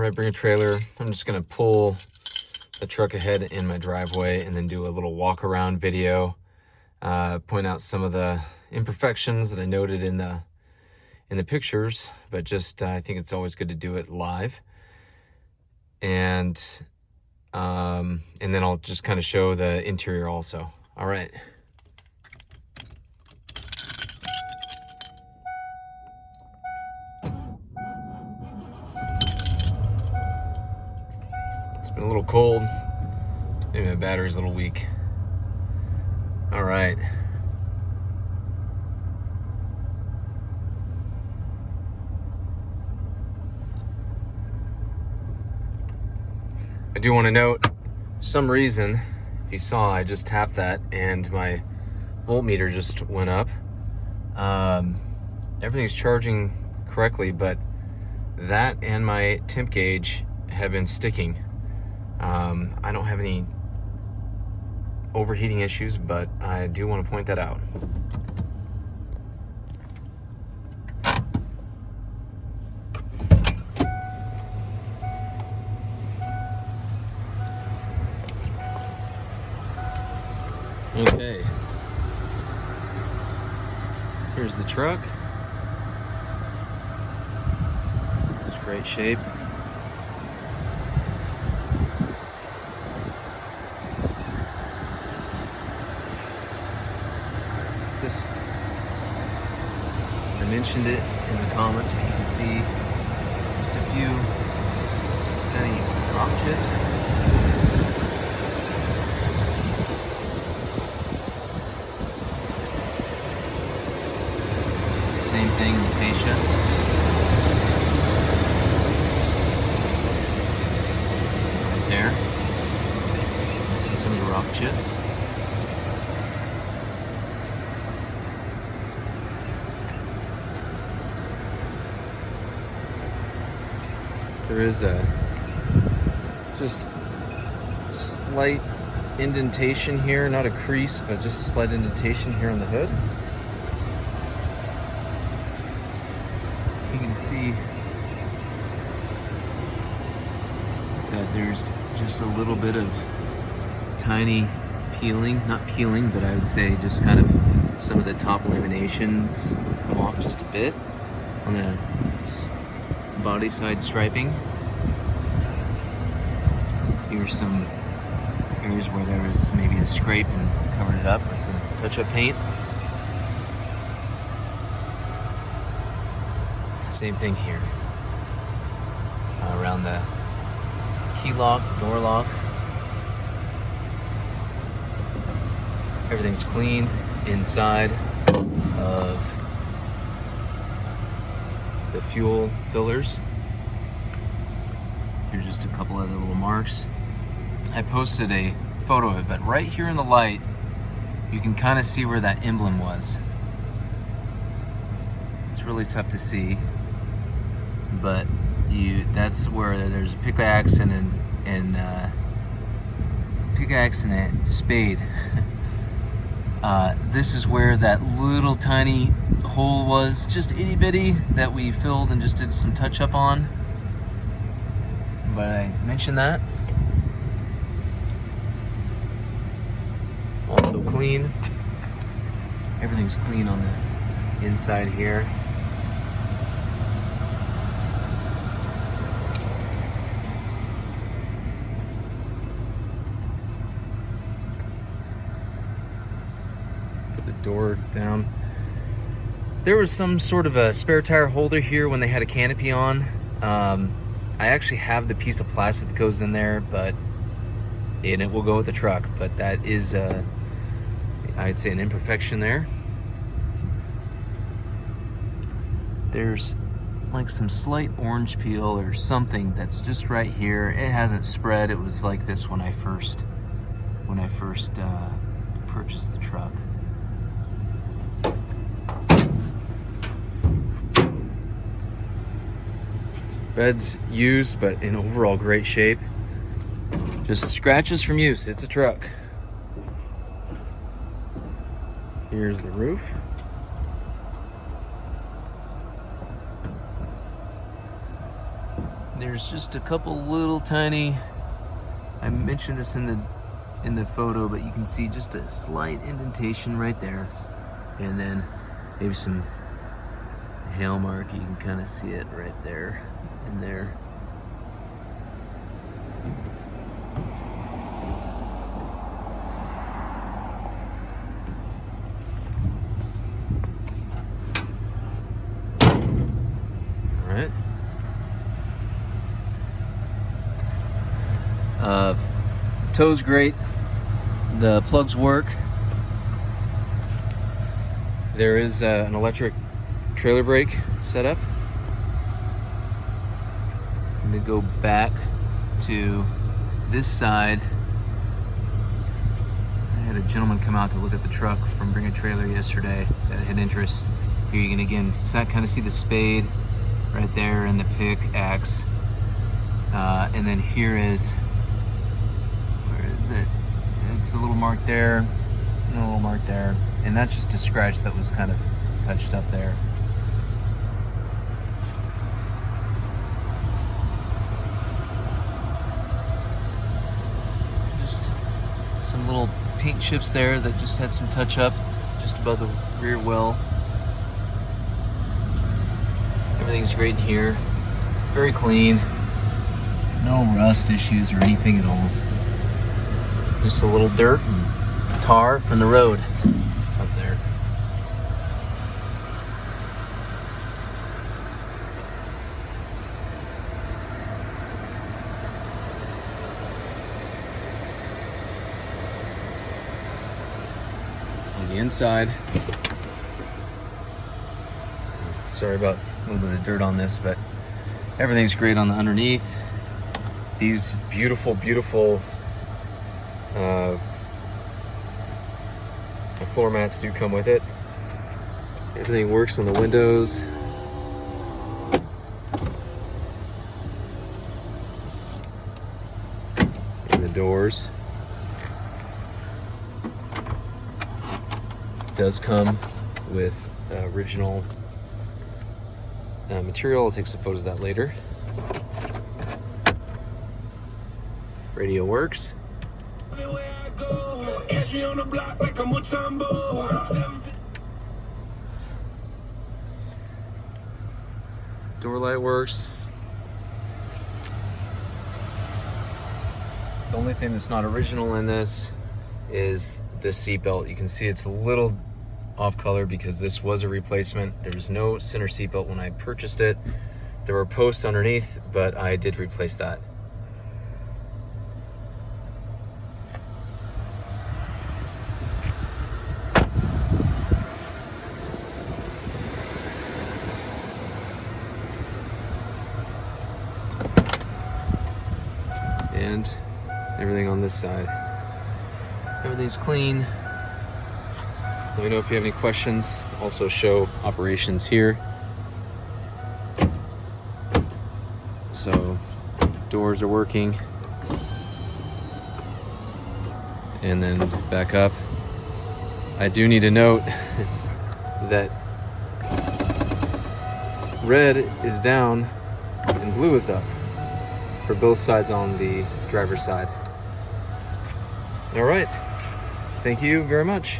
right, bring a trailer. I'm just gonna pull the truck ahead in my driveway and then do a little walk around video, point out some of the imperfections that I noted in the pictures, but just I think it's always good to do it live. And then I'll just kind of show the interior also. All right. It's been a little cold. Maybe my battery's a little weak. All right. I do want to note, some reason, if you saw, I just tapped that and my voltmeter just went up. Everything's charging correctly, but that and my temp gauge have been sticking. I don't have any overheating issues, but I do want to point that out. Okay, here's the truck. It's great shape. Just, I mentioned it in the comments, but you can see just a few tiny rock chips. Same thing in the fascia. Right there. You can see some of the rock chips. There is a just slight indentation here, not a crease, but just a slight indentation here on the hood. You can see that there's just a little bit of tiny peeling, not peeling, but I would say just kind of some of the top laminations come off just a bit on the body side striping. Here's some areas where there was maybe a scrape and covered it up with some touch-up paint. Same thing here. Around the key lock, the door lock. Everything's clean inside of the fuel fillers. Here's just a couple other little marks. I posted a photo of it, but right here in the light, you can kind of see where that emblem was. It's really tough to see, but that's where there's a pickaxe and a spade. This is where that little tiny hole was, just itty bitty, that we filled and just did some touch up on. But I mentioned that. Also clean. Everything's clean on the inside here. Put the door down. There was some sort of a spare tire holder here when they had a canopy on. I actually have the piece of plastic that goes in there, and it will go with the truck, but that is, I'd say, an imperfection there. There's like some slight orange peel or something that's just right here. It hasn't spread. It was like this when I first purchased the truck. Bed's used, but in overall great shape. Just scratches from use. It's a truck. Here's the roof. there's just a couple little tiny, I mentioned this in the photo, but you can see just a slight indentation right there, and then maybe some hail mark. You can kind of see it right there and there. All right. Tow's great. The plugs work. There is an electric trailer brake set up. I'm gonna go back to this side. I had a gentleman come out to look at the truck from Bring a Trailer yesterday that had interest. Here you can again kind of see the spade right there and the pickaxe. And then here is, where is it? It's a little mark there, and a little mark there. And that's just a scratch that was kind of touched up there. Just some little paint chips there that just had some touch up just above the rear well. Everything's great in here. Very clean. No rust issues or anything at all. Just a little dirt and tar from the road up there. On the inside, sorry about a little bit of dirt on this, but everything's great on the underneath. These beautiful, beautiful floor mats do come with it. Everything works on the windows. And the doors. It does come with original material. I'll take some photos of that later. Radio works. Door light works. The only thing that's not original in this is the seatbelt. You can see it's a little off color because this was a replacement. There was no center seatbelt when I purchased it. There were posts underneath, but I did replace that. And everything on this side. Everything's clean. Let me know if you have any questions. Also show operations here. So doors are working. And then back up. I do need to note that red is down and blue is up for both sides on the driver's side. All right, thank you very much.